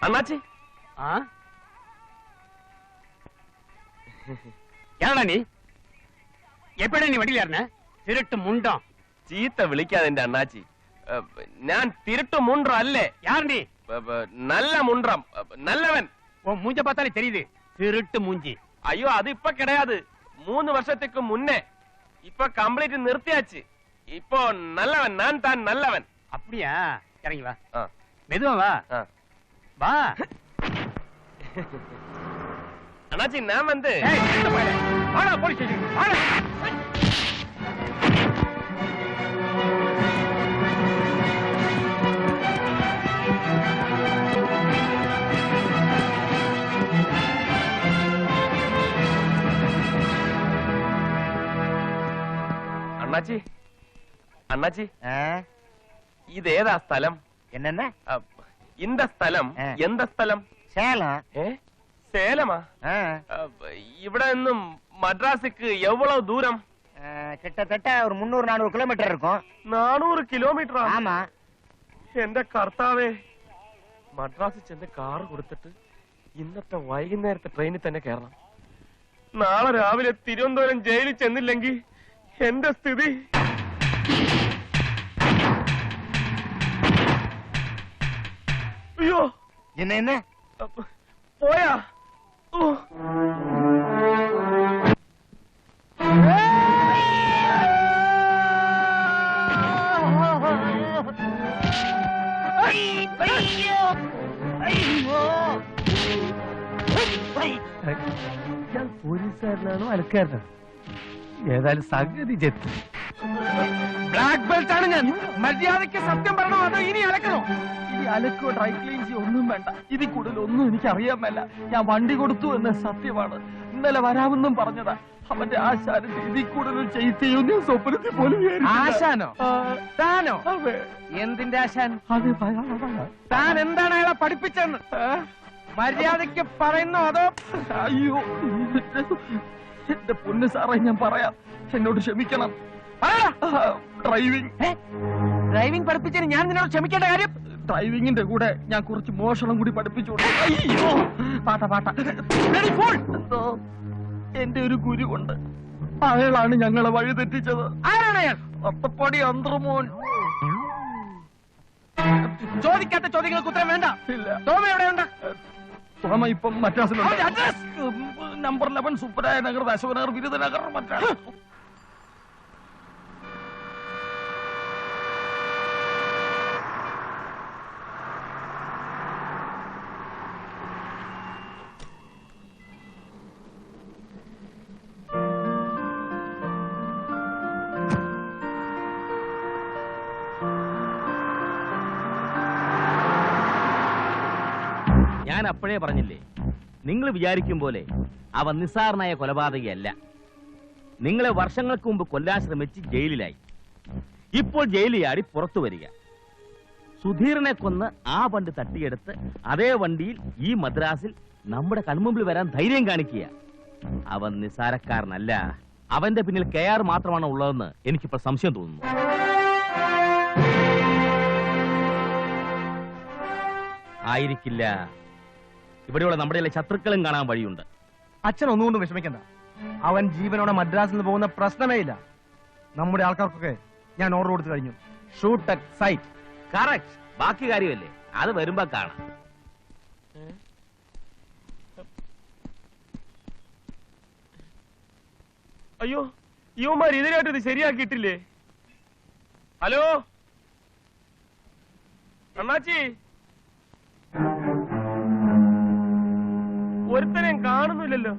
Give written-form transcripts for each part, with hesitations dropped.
അണ്ണാച്ചി யாரடா நீ? எப்படா நீ வண்டியில ஏறின? திருட்டு முண்டம். ചീത്ത വിളിക്കാതെ എന്റെ അണ്ണാച്ചി. ഞാൻ തിരുട്ട് മുണ്ട്രം അല്ലേ. யார் நீ? നല്ല മുണ്ട്രം, നല്ലവൻ. உன் மூஞ்ச பார்த்தாலே தெரியுது, திருட்டு மூஞ்சி. അയ്യോ അത് ഇപ്പൊ കിടയാത്, 3 വർഷത്തേക്ക് മുന്നേ. ഇപ്പൊ കംപ്ലീറ്റ് നിർത്തിയാச்சு. ഇപ്പൊ നല്ലവൻ, ഞാൻ താൻ നല്ലവൻ. அப்படியா? இறங்கி வா. மெதுவா வா. வா. அண்ணாச்சி நான் வந்து வாடா போலீஸ் ஸ்டேஷன் வாடா. அண்ணாச்சி அண்ணாச்சி இது ஏதா ஸ்தலம்? என்னென்ன இந்த ஸ்தலம் எந்த ஸ்தலம்? சேலம். சேலமா? ഇവിടെ നിന്നും മദ്രാസിക്ക് എவ்வளவு ദൂരം? கிட்டத்தட்ட ஒரு 300-400 கிலோமீட்டர் இருக்கும். 400 കിലോമീറ്റർ? ஆமா. എന്റെ കർത്താവേ, മദ്രാസിൽ ചെന്ന് കാർ കൊടുത്തിട്ട് ഇന്നത്തെ വൈകുന്നേരത്തെ ട്രെയിനിൽ തന്നെ കയറണം. നാളെ രാവിലെ തിരുവനന്തപുരം ജയിലിൽ ചെന്നില്ലെങ്കിൽ എന്റെ സ്ഥിതി. അയ്യോ என்ன പോയാ? പോലീസുകാരനാണോ അലക്കാരനാണോ? ഏതായാലും സംഗതി ചെത്തി. ബ്ലാക്ക് ബെൽറ്റ് ആണ് ഞാൻ. മര്യാദയ്ക്ക് സത്യം പറയണോ അതോ ഇനി അലക്കണോ? ഇനി അലക്കോ ഡ്രൈ ക്ലീൻ ചെയ്യോ ഒന്നും വേണ്ട. ഇതിൽ കൂടുതൽ ഒന്നും എനിക്ക് അറിയാൻ മേല. ഞാൻ വണ്ടി കൊടുത്തു എന്ന സത്യമാണ്. ഇന്നലെ വരാമെന്നും പറഞ്ഞതാ. അവന്റെ ആശാനന്റെ ഇതിൽ കൂടുതൽ ചെയ്യോ ഞാൻ സ്വപ്നത്തിൽ പോലും. ആശാനോ? താനോ? എന്തിന്റെ ആശാൻ? താൻ എന്താണ് അയാളെ പഠിപ്പിച്ചെന്ന് മര്യാദയ്ക്ക് പറയുന്നോ അതോ? അയ്യോ എന്റെ പൊന്ന് സാറേ, ഞാൻ പറയാം, എന്നോട് ക്ഷമിക്കണം. ഡ്രൈവിംഗ് പഠിപ്പിച്ചതിന് ഞാൻ നിന്നോട് ക്ഷമിക്കേണ്ട കാര്യം? ഡ്രൈവിംഗിന്റെ കൂടെ ഞാൻ കുറച്ച് മോഷണം കൂടി പഠിപ്പിച്ചു. അയ്യോ പാട്ട എന്റെ ഒരു ഗുരുവുണ്ട്, അയാളാണ് ഞങ്ങളെ വഴി തെറ്റിച്ചത്. ആരാണ് അയാൾ? ഒത്തപ്പടി അന്തർമോൻ. ചോദിക്കാത്ത ചോദ്യങ്ങൾക്ക് ഉത്തരം വേണ്ട. ഇല്ല. തോമ എവിടെയുണ്ട്? തോമ ഇപ്പം മദ്രാസിലുണ്ട്. നമ്പർ 11 സുബ്രായ നഗർ, അശോകനഗർ, വിരുദനഗർ, മദ്രാസ്. ഞാൻ അപ്പോഴേ പറഞ്ഞില്ലേ, നിങ്ങൾ വിചാരിക്കും പോലെ അവൻ നിസ്സാരനായ കൊലപാതകയല്ല. നിങ്ങളെ വർഷങ്ങൾക്ക് മുമ്പ് കൊല്ലാൻ ശ്രമിച്ച് ജയിലിലായി. ഇപ്പോൾ ജയിലിൽ ചാടി പുറത്തു വരിക. സുധീറിനെ കൊന്ന് ആ വണ്ടി തട്ടിയെടുത്ത് അതേ വണ്ടിയിൽ ഈ മദ്രാസിൽ നമ്മുടെ കൺമുമ്പിൽ വരാൻ ധൈര്യം കാണിക്കുക. അവൻ നിസ്സാരക്കാരനല്ല. അവന്റെ പിന്നിൽ KR മാത്രമാണ് ഉള്ളതെന്ന് എനിക്കിപ്പോൾ സംശയം തോന്നുന്നു. ആയിരിക്കില്ല. ഇവിടെയുള്ള നമ്മുടെ ശത്രുക്കളും കാണാൻ വഴിയുണ്ട്. അച്ഛൻ ഒന്നുകൊണ്ടും വിഷമിക്കണ്ട. അവൻ ജീവനോടെ മദ്രാസിൽ നിന്ന് പോകുന്ന പ്രശ്നമേ ഇല്ല. നമ്മുടെ ആൾക്കാർക്കൊക്കെ ഞാൻ ഓർഡർ കൊടുത്തു കഴിഞ്ഞു. Shoot at sight. കറക്റ്റ്. ബാക്കി കാര്യമല്ലേ, അത് വരുമ്പോ കാണാം. അയ്യോ, യുവമാർ ഇതിനായിട്ട് ഇത് ശരിയാക്കിയിട്ടില്ലേ? ഹലോ അണ്ണാച്ചി, ഒരുത്തനെയും കാണുന്നില്ലല്ലോ.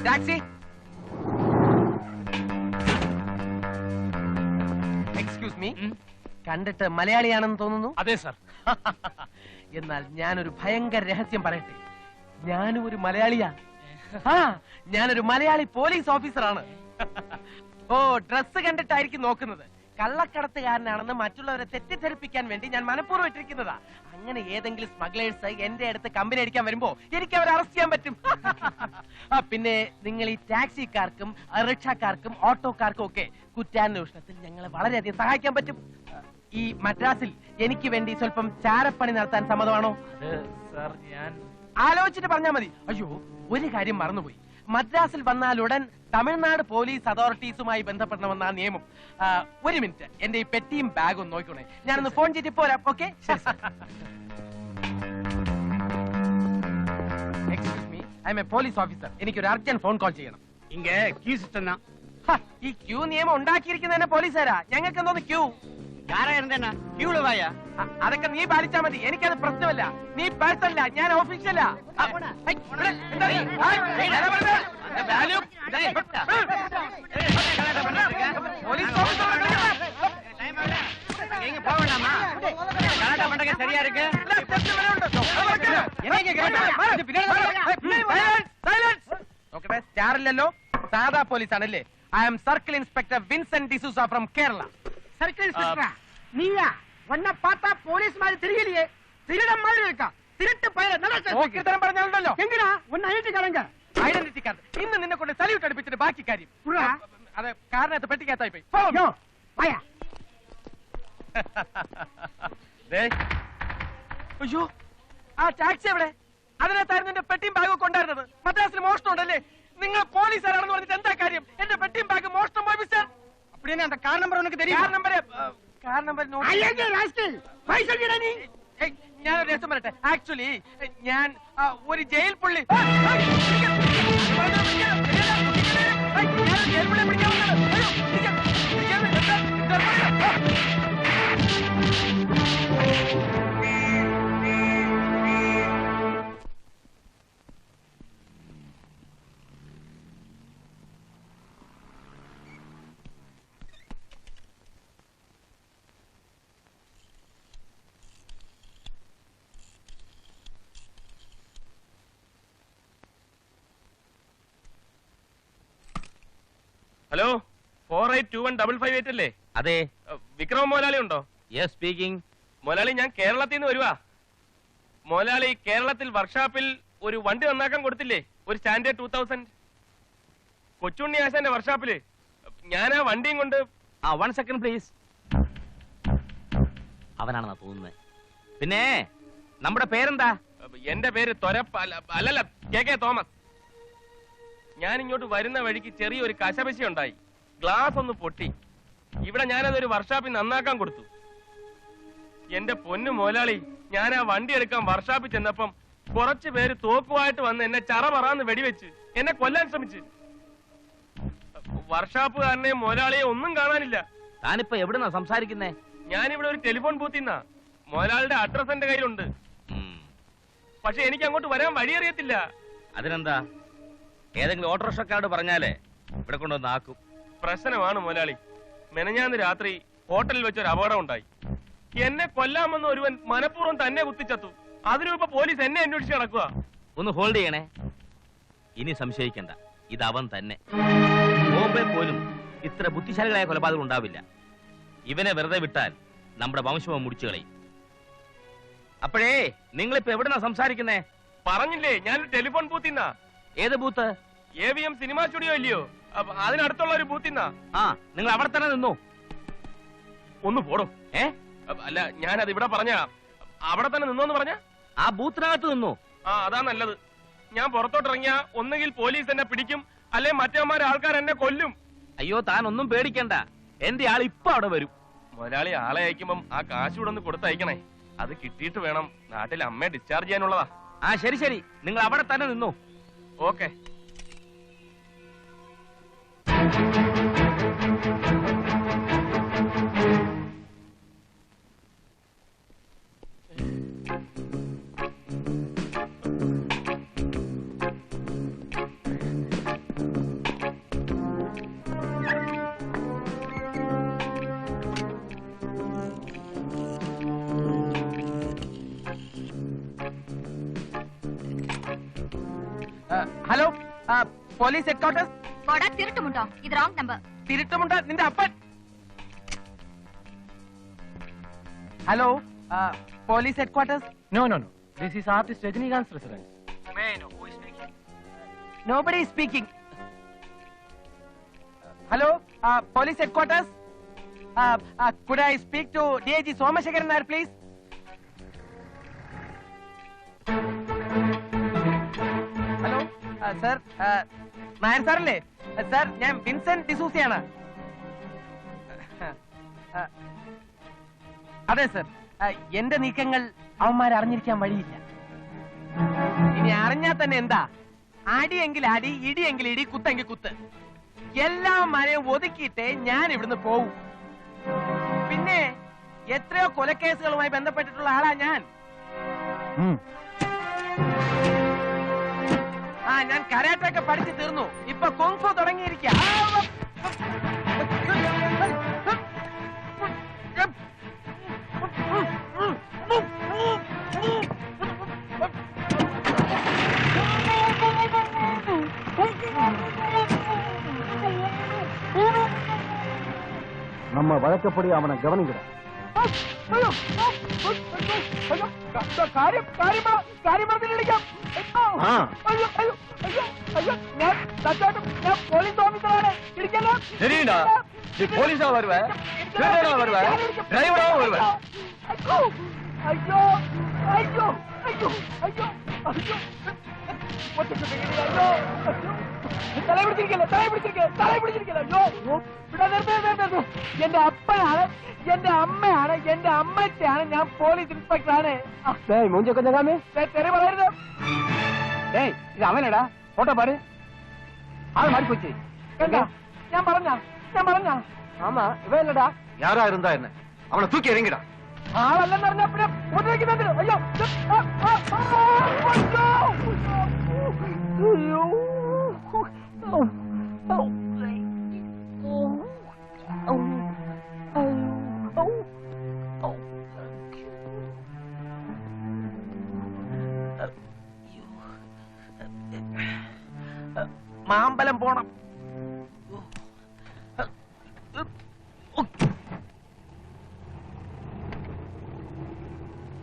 ടാക്സി. എക്സ്ക്യൂസ് മീ, കണ്ടിട്ട് മലയാളിയാണെന്ന് തോന്നുന്നു. അതെ സർ. എന്നാൽ ഞാനൊരു ഭയങ്കര രഹസ്യം പറയട്ടെ. ഞാനും ഒരു മലയാളിയാ. ഞാനൊരു മലയാളി പോലീസ് ഓഫീസറാണ്. ഓ, ഡ്രസ് കണ്ടിട്ടായിരിക്കും നോക്കുന്നത്. കള്ളക്കടത്തുകാരനാണെന്ന് മറ്റുള്ളവരെ തെറ്റിദ്ധരിപ്പിക്കാൻ വേണ്ടി ഞാൻ മനഃപൂർവ്വം ഇട്ടിരിക്കുന്നതാ. അങ്ങനെ ഏതെങ്കിലും സ്മഗ്ലേഴ്സ് എന്റെ അടുത്ത് കമ്പനി അടിക്കാൻ വരുമ്പോ എനിക്ക് അവരെ അറസ്റ്റ് ചെയ്യാൻ പറ്റും. പിന്നെ നിങ്ങൾ ഈ ടാക്സിക്കാർക്കും റിക്ഷക്കാർക്കും ഓട്ടോക്കാർക്കും ഒക്കെ കുറ്റാന്വേഷണത്തിൽ ഞങ്ങളെ വളരെയധികം സഹായിക്കാൻ പറ്റും. ഈ മദ്രാസിൽ എനിക്ക് വേണ്ടി സ്വല്പം ചാരപ്പണി നടത്താൻ സമ്മതമാണോ? സർ, ഞാൻ ആലോചിച്ചിട്ട് പറഞ്ഞാൽ മതി. അയ്യോ, ഒരു കാര്യം മറന്നുപോയി. മദ്രാസിൽ വന്നാൽ ഉടൻ തമിഴ്നാട് പോലീസ് അതോറിറ്റീസുമായി ബന്ധപ്പെടണമെന്നാണ് നിയമം. ഒരു മിനിറ്റ്, എന്റെ ഈ പെട്ടിയും ബാഗും നോക്കിക്കോണേ. ഞാനൊന്ന് ഫോൺ ചെയ്തിട്ട് പോരാം. Okay? Excuse me, I am a police officer. എനിക്കൊരു അർജന്റ് ഫോൺ കോൾ ചെയ്യണം. ഇങ്ങ ക്യൂ സിസ്റ്റം தான். ഈ ക്യൂ നിയമം ഉണ്ടാക്കിയിരിക്കുന്നതന്നെ പോലീസുകാരാ. ഞങ്ങൾക്ക് എന്തോന്ന് ക്യൂ? யாரா இருந்தேனா கியூல வாயா. അതൊക്കെ നീ പാലിച്ചാ മതി. എനിക്കത് പ്രശ്നമല്ല. നീ പേഴ്സണല്ല, ഞാൻ ഒഫീഷ്യലാ. நீங்க போக வேண்டாமா? கலாட்டா பண்றதுக்கு சரியா இருக்கு. നോക്കട്ടെ, സ്റ്റാറില്ലല്ലോ. സാധാ പോലീസ് ആണല്ലേ. I am circle inspector Vincent D'Souza from Kerala. Circle இன்ஸ்பெக்டரா நீயா? உன்னை பார்த்தா போலீஸ் மாதிரி தெரியலையே. திருடன் மாதிரி இருக்கா. திருட்டு பையல നോക്കിത്തരം പറഞ്ഞാലുണ്ടല്ലോ. எங்கடா உன்னை ஐடி காரங்க ഐഡന്റിറ്റി കാർഡ് ഇന്ന് നിന്നെ കൊണ്ട് സല്യൂട്ട് അടുപ്പിച്ചിട്ട് ബാക്കി കാര്യം. പുറ. അത് കാറിനകത്ത് പെട്ടിക്കകത്തായി പോയി. யோ வாயா. അയ്യോ, ആ ടാക്സി എവിടെ? അതിനകത്തായിരുന്നു എന്റെ പെട്ടിയും ബാഗും കൊണ്ടായിരുന്നത്. മദ്രാസിൽ മോഷണം ഉണ്ടല്ലേ? നിങ്ങൾ പോലീസുകാരാണെന്ന് പറഞ്ഞിട്ട് എന്താ കാര്യം? എന്റെ പെട്ടിയും ബാഗും മോഷണം പോയി മിസ്റ്റർ. அப்படியே அந்த கார் நம்பர் உனக்கு தெரியும்? കാർ നമ്പർ ஐயோ ராஸ்கல் பைസா கிடா நீ. ഞാനൊരു രസം പറയട്ടെ. ആക്ച്വലി ഞാൻ ഒരു ജയിൽ പുള്ളി. ഹലോ, 482155 അല്ലേ? അതെ. വിക്രമ മോലാളി ഉണ്ടോ? Yes, speaking. മോലാളി, ഞാൻ കേരളത്തിൽ നിന്ന് വരുവാ. മോലാളി, കേരളത്തിൽ വർക്ക്ഷോപ്പിൽ ഒരു വണ്ടി നന്നാക്കാൻ കൊടുത്തില്ലേ? ഒരു സ്റ്റാൻഡേർഡ് 2000. കൊച്ചുണ്ണി ആശാന്റെ വർക്ക്ഷോപ്പില്. ഞാൻ ആ വണ്ടിയും കൊണ്ട്. 1 സെക്കൻഡ് പ്ലീസ്. അവനാണെന്നാ തോന്നുന്നത്. പിന്നെ നമ്മുടെ പേരെന്താ? എന്റെ പേര് അല്ലല്ല, കെ തോമസ്. ഞാൻ ഇങ്ങോട്ട് വരുന്ന വഴിക്ക് ചെറിയൊരു കശപശ ഉണ്ടായി. ഗ്ലാസ് ഒന്ന് പൊട്ടി. ഇവിടെ ഞാനതൊരു വർക്ക്ഷോപ്പിൽ നന്നാക്കാൻ കൊടുത്തു. എന്റെ പൊന്നു മോലാളി, ഞാൻ ആ വണ്ടി എടുക്കാൻ വർക്ക്ഷോപ്പിൽ ചെന്നപ്പം കുറച്ചു പേര് തോക്കുമായിട്ട് വന്ന് എന്നെ ചറപറാന്ന് വെടിവെച്ച് എന്നെ കൊല്ലാൻ ശ്രമിച്ച്. വർക്ക്ഷോപ്പുകാരനെ മോലാളിയെ ഒന്നും കാണാനില്ല. താനിപ്പോ എവിടുന്നാ സംസാരിക്കുന്നേ? ഞാനിവിടെ ഒരു ടെലിഫോൺ ബൂത്തിന്നാ. മോലാളിയുടെ അഡ്രസ് എന്റെ കയ്യിലുണ്ട്. പക്ഷെ എനിക്ക് അങ്ങോട്ട് വരാൻ വഴിയറിയത്തില്ല. അതിനെന്താ, ഏതെങ്കിലും ഓട്ടോറിക്ഷക്കാരോട് പറഞ്ഞാലേ ഇവിടെ കൊണ്ടുവന്ന് ആക്കും. പ്രശ്നമാണ് മോലാളി. മെനഞ്ഞാന്ന് രാത്രി ഹോട്ടലിൽ വെച്ചൊരു അപകടം ഉണ്ടായി. എന്നെ കൊല്ലാമെന്ന് ഒരുവൻ മനഃപൂർവ്വം തന്നെ കുത്തിച്ചത്തു. അതിനുമുമ്പ് പോലീസ് എന്നെ അന്വേഷിച്ച് നടക്കുക. ഒന്ന് ഹോൾഡ് ചെയ്യണേ. ഇനി സംശയിക്കണ്ട, ഇത് അവൻ തന്നെ. ബോംബെ പോലും ഇത്ര ബുദ്ധിശാലികളായ കൊലപാതകം ഉണ്ടാവില്ല. ഇവനെ വെറുതെ വിട്ടാൽ നമ്മുടെ വംശവും മുടിച്ചു കളയും. അപ്പോഴേ നിങ്ങളിപ്പോ എവിടുന്നാ സംസാരിക്കുന്നേ? പറഞ്ഞില്ലേ, ഞാനൊരു ടെലിഫോൺ ബൂത്തിന്നാ. ഏത് ബൂത്ത്? AVM സിനിമാ സ്റ്റുഡിയോ ഇല്ലയോ, അതിനടുത്തുള്ള ഒരു ബൂത്തിന്നാ. ആ, നിങ്ങൾ അവിടെ തന്നെ നിന്നു. ഒന്ന് പോടോ. അല്ല, ഞാനത് ഇവിടെ പറഞ്ഞ അവിടെ തന്നെ നിന്നോന്ന് പറഞ്ഞ ആ ബൂത്തിനകത്ത് നിന്നു. ആ, അതാ നല്ലത്. ഞാൻ പുറത്തോട്ടിറങ്ങിയ ഒന്നുകിൽ പോലീസ് എന്നെ പിടിക്കും, അല്ലെ മറ്റേമാരെ ആൾക്കാർ എന്നെ കൊല്ലും. അയ്യോ, താൻ ഒന്നും പേടിക്കണ്ട. എന്റെ ആൾ ഇപ്പൊ അവിടെ വരും. മുതലാളി ആളെ അയക്കുമ്പം ആ കാശ് ഇവിടെ ഒന്ന് കൊടുത്തയക്കണേ. അത് കിട്ടിയിട്ട് വേണം നാട്ടിൽ അമ്മയെ ഡിസ്ചാർജ് ചെയ്യാനുള്ളതാ. ആ, ശരി ശരി, നിങ്ങൾ അവിടെ തന്നെ നിന്നു. ഓക്കെ. Police headquarters. തിരുട്ടുമുണ്ടോ? ഇത് റോങ് നമ്പർ. തിരുട്ടുമുണ്ട് നിന്റെ അപ്പൻ. Hello, police headquarters. No. This is artist Rajinikanth's residence. May I know who is speaking? Nobody is speaking. Hello, police headquarters. Could I speak to DIG Somashekaran Nair, please? Hello, sir. Nair sir അല്ലേ? Sir, ഞാൻ Vincent ഡിസൂസിയാണ്. അതെ sir, എന്റെ നീക്കങ്ങൾ അവന്മാർ അറിഞ്ഞിരിക്കാൻ വഴിയില്ല. ഇനി അറിഞ്ഞാൽ തന്നെ എന്താ, അടിയെങ്കിൽ അടി, ഇടിയെങ്കിൽ ഇടി, കുത്തെങ്കിൽ കുത്ത്, എല്ലാം മരയും ഒതുക്കിയിട്ടേ ഞാൻ ഇവിടുന്ന് പോവും. പിന്നെ എത്രയോ കൊലക്കേസുകളുമായി ബന്ധപ്പെട്ടിട്ടുള്ള ആളാ ഞാൻ. ഞാൻ കരാട്ടൊക്കെ പഠിച്ചു തീർന്നു. ഇപ്പൊ കൊങ്ഫു തുടങ്ങിയിരിക്കുക. நம்ம வழக்கப்படி அவனை கவனிக்கிறோம். போலீஸா வருவ, வருவ, டிரைவரா வருவ. ஐயோ ஐயோ ஐயோ ஐயோ ஐயோ തല പിടിച്ചിരിക്കല. എന്റെ അപ്പനാണ്, എന്റെ അമ്മയാണ്, എന്റെ അമ്മച്ചാണ്, ഞാൻ പോലീസ് ഇൻസ്പെക്ടറാണ്. മൂഞ്ചൊക്കെ ചെല്ലാമേ. തെറി പറയരുത്. ഇത് അവനടാ, ഫോട്ടോ പാரு. ആള് മാറിപ്പോയി. എന്താ ഞാൻ പറഞ്ഞ ஆமா இவன் இல்லடா. யாரா இருந்தா என்ன, அவனை தூக்கி எறிங்கடா. ആളല്ലെന്ന് പറഞ്ഞ പിന്നെ ഉപദ്രവിക്കുന്നുണ്ട്. അയ്യോ മാമ്പലം പോണം.